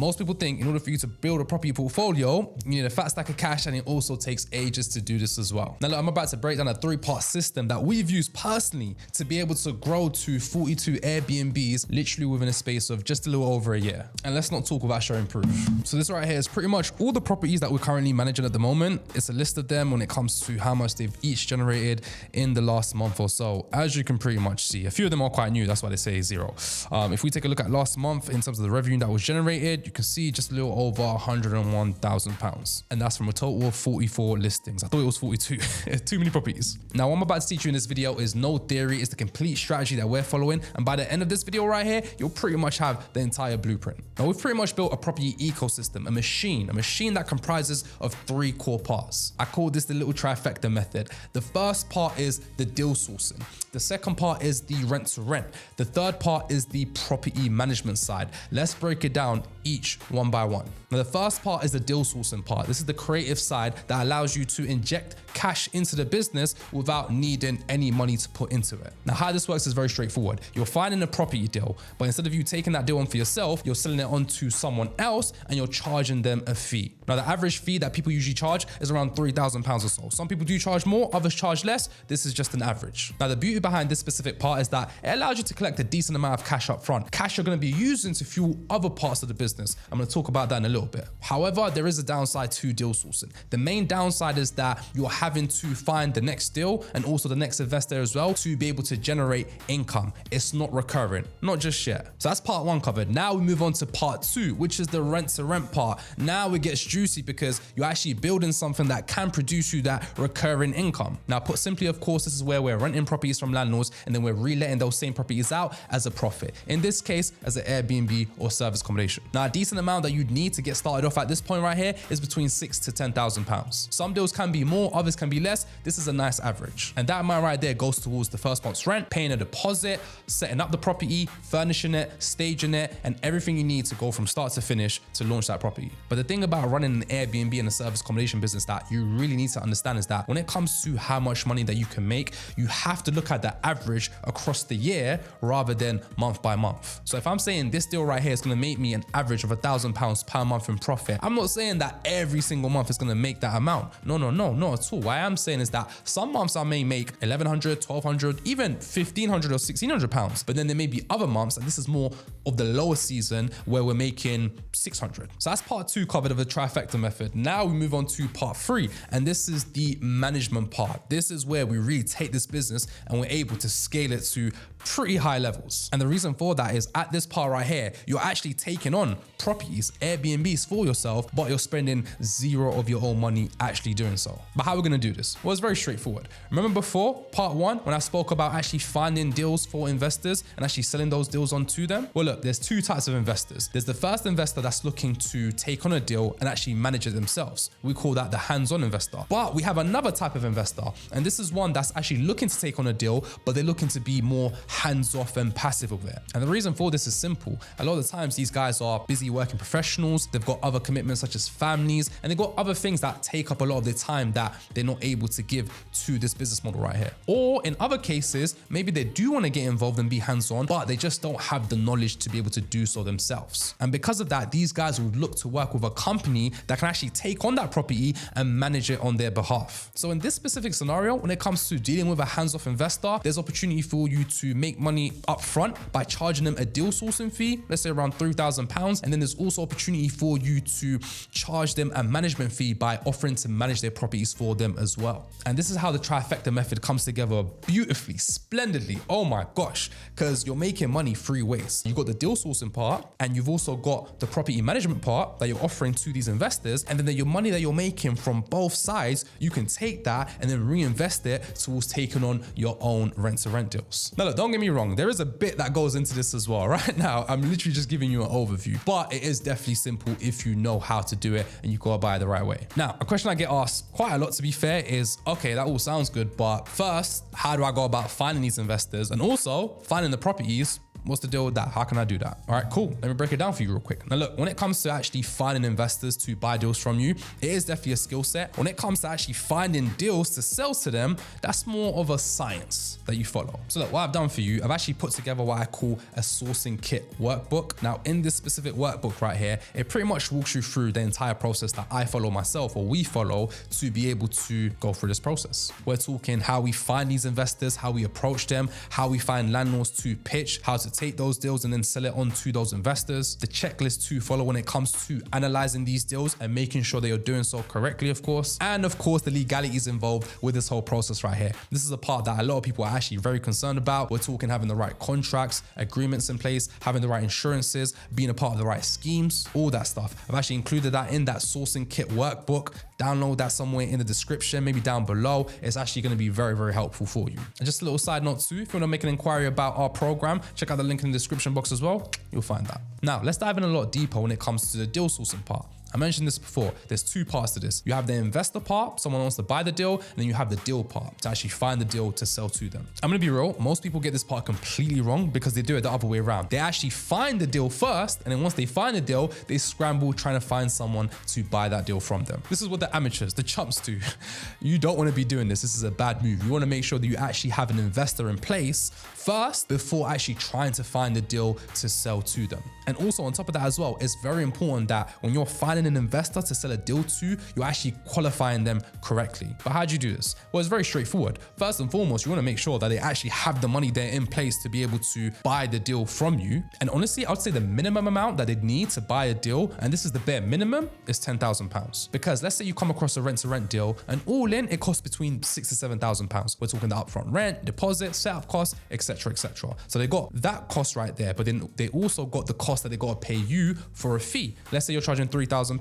most people think in order for you to build a property portfolio, you need a fat stack of cash, and it also takes ages to do this as well. Now look, I'm about to break down a 3-part system that we've used personally to be able to grow to 42 Airbnbs literally within a space of just a little over a year. And let's not talk about showing proof. So this right here is pretty much all the properties that we're currently managing at the moment. It's a list of them when it comes to how much they've each generated in the last month or so. As you can pretty much see, a few of them are quite new. That's why they say 0. If we take a look at last month in terms of the revenue that was generated, you can see just a little over £101,000. And that's from a total of 44 listings. I thought it was 42. Too many properties. Now, what I'm about to teach you in this video is no theory. It's the complete strategy that we're following. And by the end of this video right here, you'll pretty much have the entire blueprint. Now, we've pretty much built a property ecosystem, a machine that comprises of 3 core parts. I call this the little trifecta method. The first part is the deal sourcing. The second part is the rent to rent. The third part is the property management side. Let's break it down each one by one. Now, the first part is the deal sourcing part. This is the creative side that allows you to inject cash into the business without needing any money to put into it. Now, how this works is very straightforward. You're finding a property deal, but instead of you taking that deal on for yourself, you're selling it on to someone else and you're charging them a fee. Now, the average fee that people usually charge is around £3,000 or so. Some people do charge more, others charge less. This is just an average. Now, the beauty behind this specific part is that it allows you to collect a decent amount of cash up front. Cash you're going to be using to fuel other parts of the business. I'm going to talk about that in a little bit. However, there is a downside to deal sourcing. The main downside is that you're having to find the next deal and also the next investor as well to be able to generate income. It's not recurring, not just yet. So that's part 1 covered. Now we move on to part 2, which is the rent to rent part. Now it gets juicy because you're actually building something that can produce you that recurring income. Now, put simply, of course, this is where we're renting properties from landlords and then we're reletting those same properties out as a profit. In this case, as an Airbnb or service accommodation. Now, a decent amount that you'd need to get started off at this point right here is between £6,000 to £10,000. Some deals can be more, others can be less. This is a nice average. And that amount right there goes towards the first month's rent, paying a deposit, setting up the property, furnishing it, staging it, and everything you need to go from start to finish to launch that property. But the thing about running an Airbnb and a service accommodation business that you really need to understand is that when it comes to how much money that you can make, you have to look at the average across the year rather than month by month. So if I'm saying this deal right here is going to make me an average of £1,000 per month in profit, I'm not saying that every single month is going to make that amount. No, not at all. What I am saying is that some months I may make £1,100, £1,200, even £1,500 or £1,600. But then there may be other months, and this is more of the lower season, where we're making £600. So that's part 2 covered of the trifecta method. Now we move on to part 3, and this is the management part. This is where we really take this business and we're able to scale it to pretty high levels. And the reason for that is at this part right here, you're actually taking on properties, Airbnbs for yourself, but you're spending 0 of your own money actually doing so. But how are we going to do this? Well, it's very straightforward. Remember before part 1 when I spoke about actually finding deals for investors and actually selling those deals onto them? Well, look, there's 2 types of investors. There's the first investor that's looking to take on a deal and actually manage it themselves. We call that the hands-on investor. But we have another type of investor, and this is one that's actually looking to take on a deal, but they're looking to be more hands-off and passive with it. And the reason for this is simple. A lot of the times these guys are busy working professionals, they've got other commitments such as families, and they've got other things that take up a lot of their time that they're not able to give to this business model right here. Or in other cases, maybe they do want to get involved and be hands-on, but they just don't have the knowledge to be able to do so themselves. And because of that, these guys would look to work with a company that can actually take on that property and manage it on their behalf. So in this specific scenario, when it comes to dealing with a hands-off investor, there's opportunity for you to make money up front by charging them a deal sourcing fee, let's say around £3,000. And then there's also opportunity for you to charge them a management fee by offering to manage their properties for them as well. And this is how the trifecta method comes together beautifully, splendidly. Oh my gosh, because you're making money 3 ways. You've got the deal sourcing part, and you've also got the property management part that you're offering to these investors. And then your money that you're making from both sides, you can take that and then reinvest it towards taking on your own rent-to-rent deals. Now look, don't get me wrong, there is a bit that goes into this as well. Right now, I'm literally just giving you an overview, but it is definitely simple if you know how to do it and you go about it the right way. Now, a question I get asked quite a lot, to be fair, is, okay, that all sounds good, but first, how do I go about finding these investors and also finding the properties What's the deal with that? How can I do that? All right, cool. Let me break it down for you real quick. Now look, when it comes to actually finding investors to buy deals from you, it is definitely a skill set. When it comes to actually finding deals to sell to them, that's more of a science that you follow. So look, what I've done for you, I've actually put together what I call a sourcing kit workbook. Now in this specific workbook right here, it pretty much walks you through the entire process that I follow myself, or we follow, to be able to go through this process. We're talking how we find these investors, how we approach them, how we find landlords to pitch, how to take those deals and then sell it on to those investors, the checklist to follow when it comes to analyzing these deals and making sure they are doing so correctly, of course, and of course the legalities involved with this whole process right here. This is a part that a lot of people are actually very concerned about. We're talking having the right contracts, agreements in place, having the right insurances, being a part of the right schemes, all that stuff. I've actually included that in that sourcing kit workbook. Download that somewhere in the description, maybe down below. It's actually going to be very, very helpful for you. And just a little side note too, if you want to make an inquiry about our program, check out the link in the description box as well. You'll find that. Now, let's dive in a lot deeper when it comes to the deal sourcing part. I mentioned this before, there's two parts to this. You have the investor part, someone wants to buy the deal, and then you have the deal part to actually find the deal to sell to them. I'm gonna be real, most people get this part completely wrong because they do it the other way around. They actually find the deal first, and then once they find the deal, they scramble trying to find someone to buy that deal from them. This is what the amateurs, the chumps do. You don't wanna be doing this. This is a bad move. You wanna make sure that you actually have an investor in place first before actually trying to find the deal to sell to them. And also on top of that as well, it's very important that when you're finding an investor to sell a deal to, you're actually qualifying them correctly. But how do you do this? Well, it's very straightforward. First and foremost, you want to make sure that they actually have the money there in place to be able to buy the deal from you. And honestly, I would say the minimum amount that they need to buy a deal, and this is the bare minimum, is £10,000. Because let's say you come across a rent-to-rent deal, and all in, it costs between £6,000 to £7,000. We're talking the upfront rent, deposit, setup costs, etc., etc. So they got that cost right there, but then they also got the cost that they got to pay you for a fee. Let's say you're charging £3,000.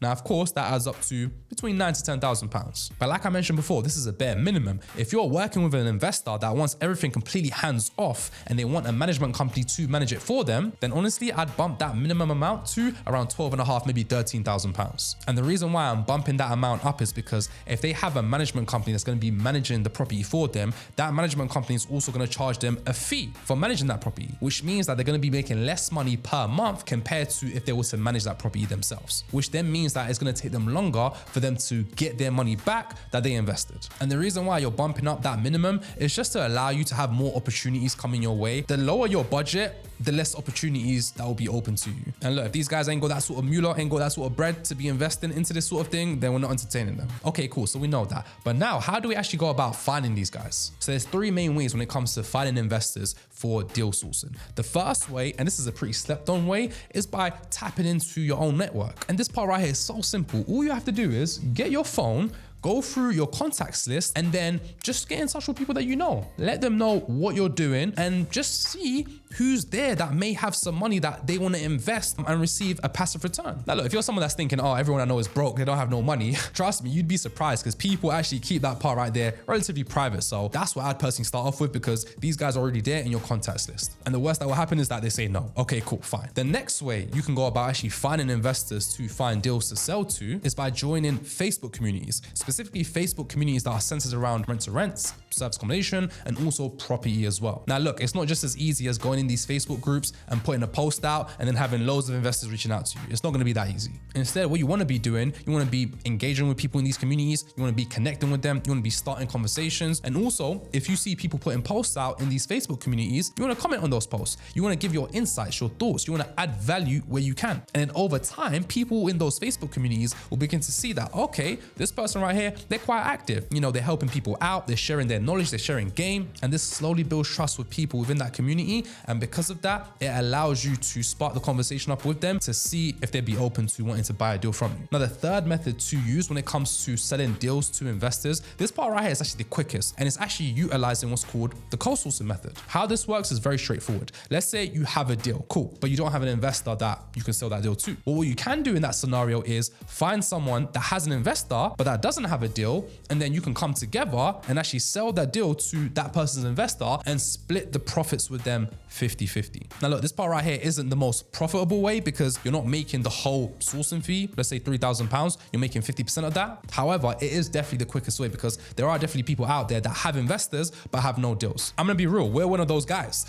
Now, of course, that adds up to between £9,000 to £10,000. But like I mentioned before, this is a bare minimum. If you're working with an investor that wants everything completely hands off and they want a management company to manage it for them, then honestly, I'd bump that minimum amount to around £12,500, maybe £13,000. And the reason why I'm bumping that amount up is because if they have a management company that's going to be managing the property for them, that management company is also going to charge them a fee for managing that property, which means that they're going to be making less money per month compared to if they were to manage that property themselves, which then means that it's going to take them longer for them to get their money back that they invested. And the reason why you're bumping up that minimum is just to allow you to have more opportunities coming your way. The lower your budget, the less opportunities that will be open to you. And look, if these guys ain't got that sort of moolah, ain't got that sort of bread to be investing into this sort of thing, then we're not entertaining them. Okay, cool, so we know that. But now, how do we actually go about finding these guys? So there's three main ways when it comes to finding investors for deal sourcing. The first way, and this is a pretty slept on way, is by tapping into your own network. And this part right here is so simple. All you have to do is get your phone, go through your contacts list, and then just get in touch with people that you know. Let them know what you're doing and just see who's there that may have some money that they want to invest and receive a passive return. Now look, if you're someone that's thinking, oh, everyone I know is broke, they don't have no money, trust me, you'd be surprised because people actually keep that part right there relatively private. So that's what I'd personally start off with, because these guys are already there in your contacts list. And the worst that will happen is that they say no. Okay, cool, fine. The next way you can go about actually finding investors to find deals to sell to is by joining Facebook communities, specifically Facebook communities that are centered around rent-to-rents, service accommodation, and also property as well. Now look, it's not just as easy as going in these Facebook groups and putting a post out and then having loads of investors reaching out to you. It's not going to be that easy. Instead, what you want to be doing, you want to be engaging with people in these communities, you want to be connecting with them, you want to be starting conversations. And also, if you see people putting posts out in these Facebook communities, you want to comment on those posts. You want to give your insights, your thoughts, you want to add value where you can. And then over time, people in those Facebook communities will begin to see that, okay, this person right here, they're quite active. You know, they're helping people out, they're sharing their knowledge, they're sharing game, and this slowly builds trust with people within that community. And because of that, it allows you to spark the conversation up with them to see if they'd be open to wanting to buy a deal from you. Now, the third method to use when it comes to selling deals to investors, this part right here is actually the quickest, and it's actually utilizing what's called the co-sourcing method. How this works is very straightforward. Let's say you have a deal, cool, but you don't have an investor that you can sell that deal to. Well, what you can do in that scenario is find someone that has an investor, but that doesn't have have a deal, and then you can come together and actually sell that deal to that person's investor and split the profits with them 50-50. Now look, this part right here isn't the most profitable way because you're not making the whole sourcing fee. Let's say £3,000, you're making 50% of that. However, it is definitely the quickest way because there are definitely people out there that have investors but have no deals. I'm gonna be real, we're one of those guys.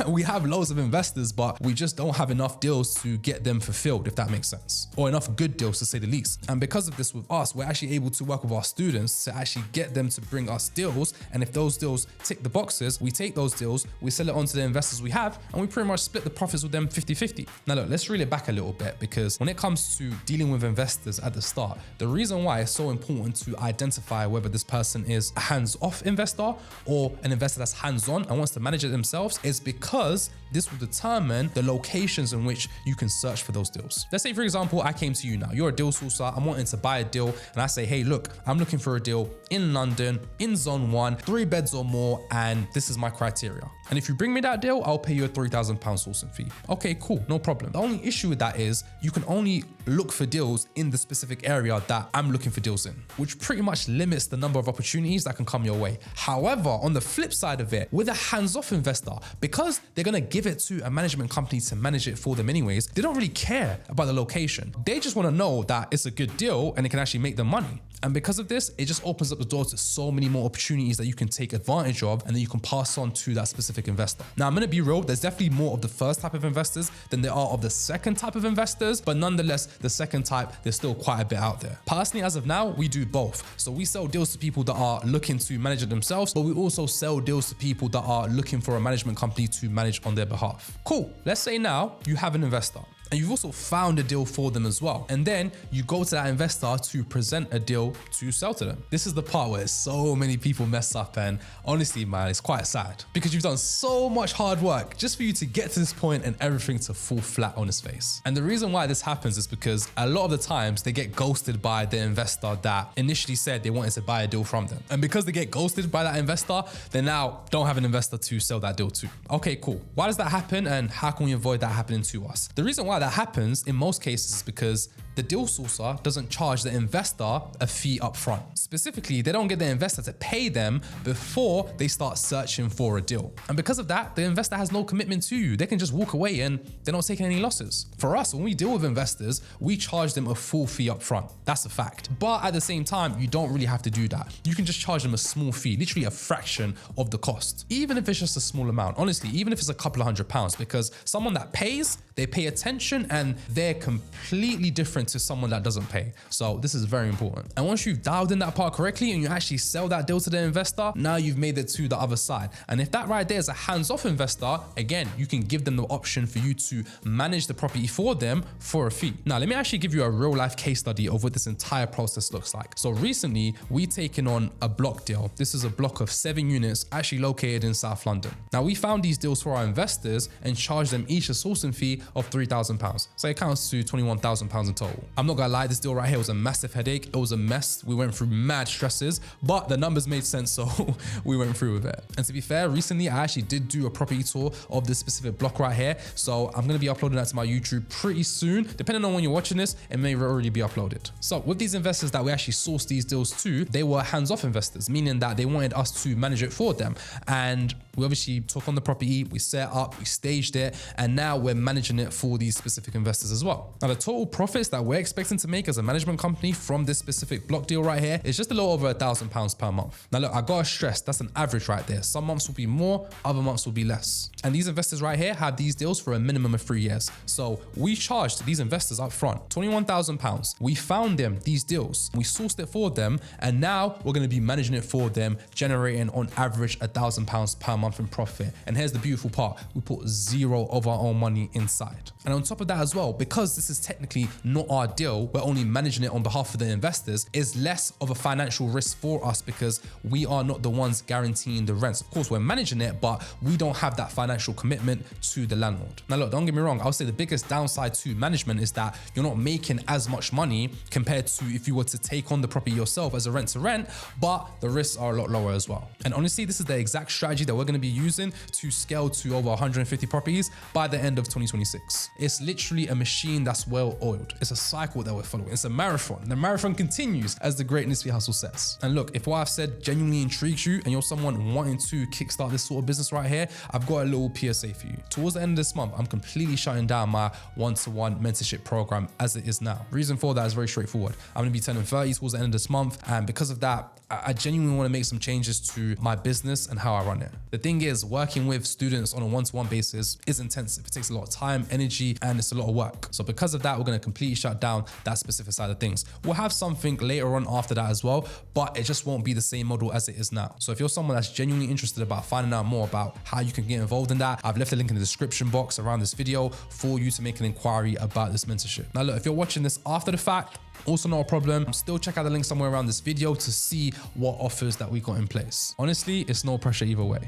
We have loads of investors, but we just don't have enough deals to get them fulfilled, if that makes sense, or enough good deals to say the least. And because of this with us, we're actually able to work with our students to actually get them to bring us deals. And if those deals tick the boxes, we take those deals, we sell it on to the investors we have, and we pretty much split the profits with them 50-50. Now look, let's reel it back a little bit, because when it comes to dealing with investors at the start, the reason why it's so important to identify whether this person is a hands-off investor or an investor that's hands-on and wants to manage it themselves is because this will determine the locations in which you can search for those deals. Let's say, for example, I came to you now, you're a deal sourcer, I'm wanting to buy a deal, and I say, hey, look, I'm looking for a deal in London, in zone 1, 3 beds or more, and this is my criteria. And if you bring me that deal, I'll pay you a £3,000 sourcing fee. Okay, cool, no problem. The only issue with that is you can only look for deals in the specific area that I'm looking for deals in, which pretty much limits the number of opportunities that can come your way. However, on the flip side of it, with a hands-off investor, because they're gonna give it to a management company to manage it for them anyways, they don't really care about the location. They just wanna know that it's a good deal and it can actually make them money. And because of this, it just opens up the door to so many more opportunities that you can take advantage of and then you can pass on to that specific investor. Now, I'm gonna be real, there's definitely more of the first type of investors than there are of the second type of investors, but nonetheless, the second type, there's still quite a bit out there. Personally, as of now, we do both. So we sell deals to people that are looking to manage it themselves, but we also sell deals to people that are looking for a management company to manage on their behalf. Cool, let's say now you have an investor, and you've also found a deal for them as well. And then you go to that investor to present a deal to sell to them. This is the part where so many people mess up, and honestly, man, it's quite sad because you've done so much hard work just for you to get to this point and everything to fall flat on its face. And the reason why this happens is because a lot of the times they get ghosted by the investor that initially said they wanted to buy a deal from them. And because they get ghosted by that investor, they now don't have an investor to sell that deal to. Okay, cool. Why does that happen, and how can we avoid that happening to us? The reason why that happens in most cases is because the deal sourcer doesn't charge the investor a fee up front. Specifically, they don't get the investor to pay them before they start searching for a deal. And because of that, the investor has no commitment to you. They can just walk away and they're not taking any losses. For us, when we deal with investors, we charge them a full fee up front. That's a fact. But at the same time, you don't really have to do that. You can just charge them a small fee, literally a fraction of the cost. Even if it's just a small amount, honestly, even if it's a couple of £100, because someone that pays, they pay attention and they're completely different to someone that doesn't pay. So this is very important. And once you've dialed in that part correctly and you actually sell that deal to the investor, now you've made it to the other side. And if that right there is a hands-off investor, again, you can give them the option for you to manage the property for them for a fee. Now, let me actually give you a real life case study of what this entire process looks like. So recently, we taken on a block deal. This is a block of 7 units actually located in South London. Now, we found these deals for our investors and charged them each a sourcing fee of £3,000. So it counts to £21,000 in total. I'm not gonna lie, this deal right here was a massive headache. It was a mess. We went through mad stresses, but the numbers made sense, so we went through with it. And to be fair, recently I actually did do a property tour of this specific block right here. So I'm gonna be uploading that to my YouTube pretty soon. Depending on when you're watching this, it may already be uploaded. So with these investors that we actually sourced these deals to, they were hands-off investors, meaning that they wanted us to manage it for them. And we obviously took on the property, we set up, we staged it, and now we're managing it for these specific investors as well. Now, the total profits that we're expecting to make as a management company from this specific block deal right here is just a little over £1,000 per month. Now, look, I gotta stress, that's an average right there. Some months will be more, other months will be less. And these investors right here have these deals for a minimum of 3 years. So we charged these investors up front £21,000. We found them these deals, we sourced it for them, and now we're gonna be managing it for them, generating on average £1,000 per month in profit. And here's the beautiful part, we put zero of our own money inside. And on top of that as well, because this is technically not our deal, we're only managing it on behalf of the investors, is less of a financial risk for us because we are not the ones guaranteeing the rents. Of course, we're managing it, but we don't have that financial commitment to the landlord. Now look, don't get me wrong, I'll say the biggest downside to management is that you're not making as much money compared to if you were to take on the property yourself as a rent to rent, but the risks are a lot lower as well. And honestly, this is the exact strategy that we're going going to be using to scale to over 150 properties by the end of 2026. It's literally a machine that's well oiled. It's a cycle that we're following. It's a marathon. The marathon continues, as the Great Nisfi Hustle says. And look, if what I've said genuinely intrigues you and you're someone wanting to kickstart this sort of business right here, I've got a little PSA for you. Towards the end of this month, I'm completely shutting down my one-to-one mentorship program as it is now. Reason for that is very straightforward. I'm going to be turning 30 towards the end of this month, and because of that, I genuinely want to make some changes to my business and how I run it. The thing is, working with students on a one-to-one basis is intensive. It takes a lot of time, energy, and it's a lot of work. So because of that, we're going to completely shut down that specific side of things. We'll have something later on after that as well, but it just won't be the same model as it is now. So if you're someone that's genuinely interested about finding out more about how you can get involved in that, I've left a link in the description box around this video for you to make an inquiry about this mentorship. Now look, if you're watching this after the fact, also not a problem. Still check out the link somewhere around this video to see what offers that we got in place. Honestly, it's no pressure either way.